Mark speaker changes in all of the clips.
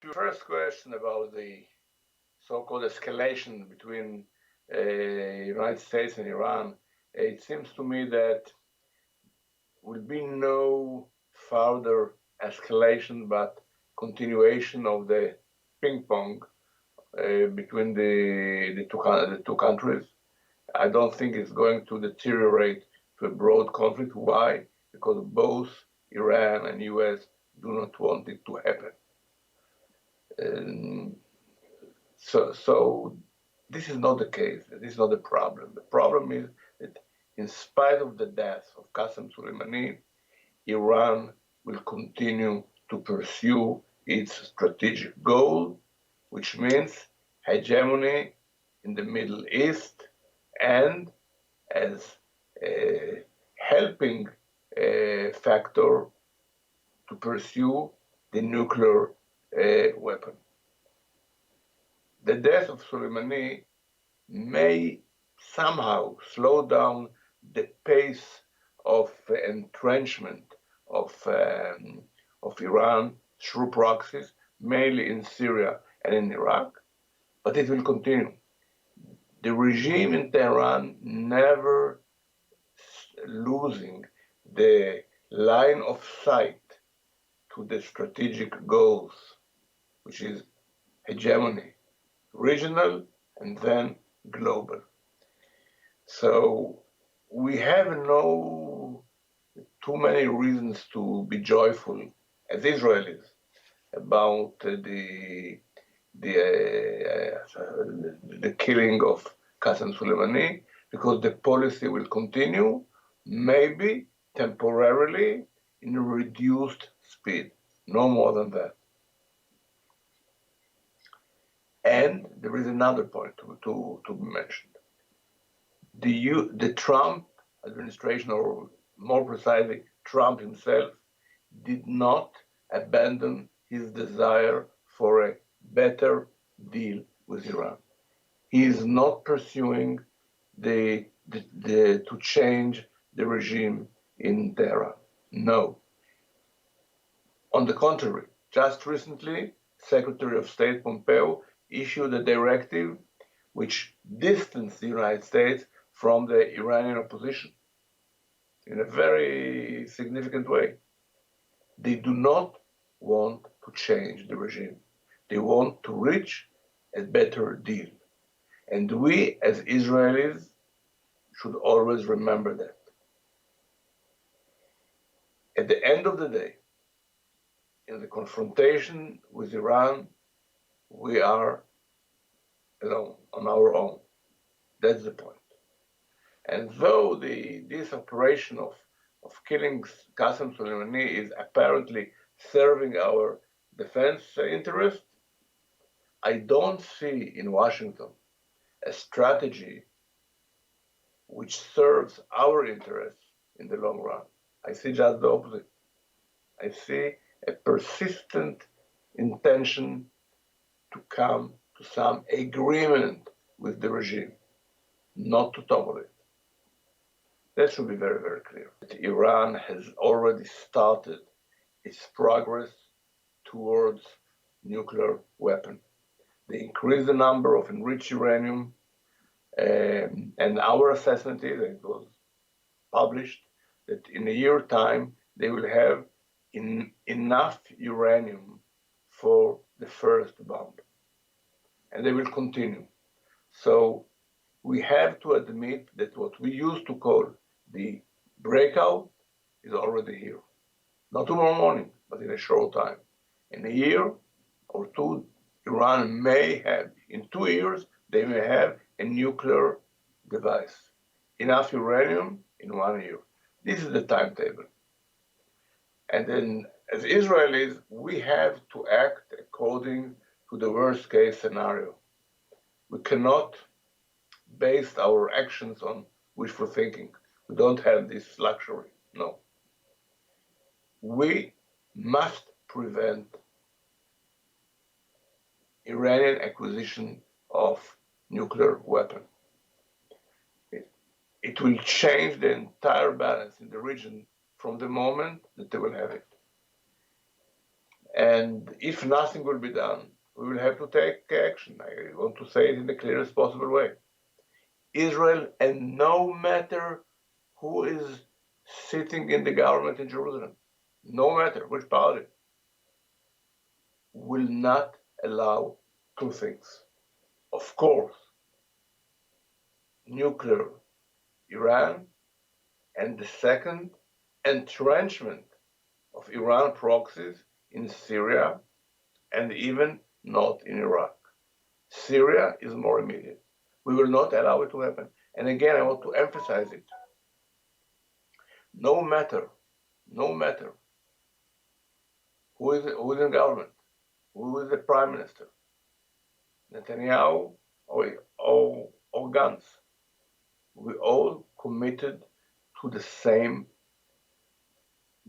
Speaker 1: Your first question about the so-called escalation between United States and Iran, it seems to me that will be no further escalation but continuation of the ping pong between the two countries. I don't think it's going to deteriorate to a broad conflict. Why? Because both Iran and US do not want it to happen. So this is not the case. This is not the problem. The problem is that in spite of the death of Qasem Soleimani, Iran will continue to pursue its strategic goal, which means hegemony in the Middle East and as a helping factor to pursue the nuclear weapon. The death of Soleimani may somehow slow down the pace of entrenchment of Iran through proxies, mainly in Syria and in Iraq, but it will continue. The regime in Tehran never losing the line of sight to the strategic goals, which is hegemony, regional and then global. So we have no too many reasons to be joyful as Israelis about the killing of Qasem Soleimani, because the policy will continue, maybe temporarily in a reduced speed, no more than that. And there is another point to be mentioned. The Trump administration, or more precisely, Trump himself, did not abandon his desire for a better deal with Iran. He is not pursuing to change the regime in Tehran. No. On the contrary, just recently, Secretary of State Pompeo issued a directive which distanced the United States from the Iranian opposition in a very significant way. They do not want to change the regime. They want to reach a better deal. And we, as Israelis, should always remember that. At the end of the day, in the confrontation with Iran, we are alone, on our own. That's the point. And though this operation of killing Qasem Soleimani is apparently serving our defense interest, I don't see in Washington a strategy which serves our interests in the long run. I see just the opposite. I see a persistent intention to come to some agreement with the regime, not to topple it. That should be very, very clear. Iran has already started its progress towards nuclear weapon. They increased the number of enriched uranium, and our assessment is, and it was published, that in a year time, they will have enough uranium for the first bomb. And they will continue. So we have to admit that what we used to call the breakout is already here. Not tomorrow morning, but in a short time. In a year or two, Iran may have, in 2 years, they may have a nuclear device. Enough uranium in 1 year. This is the timetable. And then, as Israelis, we have to act according to the worst case scenario. We cannot base our actions on wishful thinking. We don't have this luxury, no. We must prevent Iranian acquisition of nuclear weapon. It will change the entire balance in the region from the moment that they will have it. And if nothing will be done, we will have to take action. I want to say it in the clearest possible way. Israel, and no matter who is sitting in the government in Jerusalem, no matter which party, will not allow two things. Of course, nuclear Iran, and the second, entrenchment of Iran proxies in Syria and even not in Iraq. Syria is more immediate. We will not allow it to happen. And again, I want to emphasize it. No matter who is in government, who is the prime minister, Netanyahu or Gantz, we all committed to the same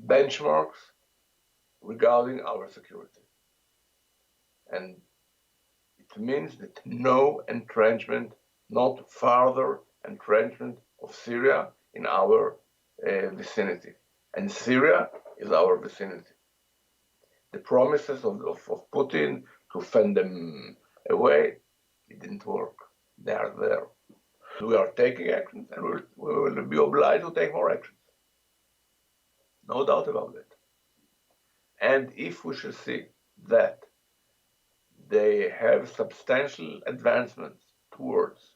Speaker 1: benchmarks regarding our security. And it means that no entrenchment, not further entrenchment of Syria in our vicinity. And Syria is our vicinity. The promises of Putin to fend them away, it didn't work. They are there. We are taking actions, and we will be obliged to take more actions. No doubt about it. And if we shall see that they have substantial advancements towards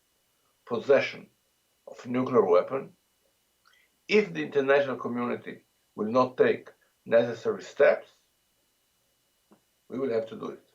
Speaker 1: possession of nuclear weapon, if the international community will not take necessary steps, we will have to do it.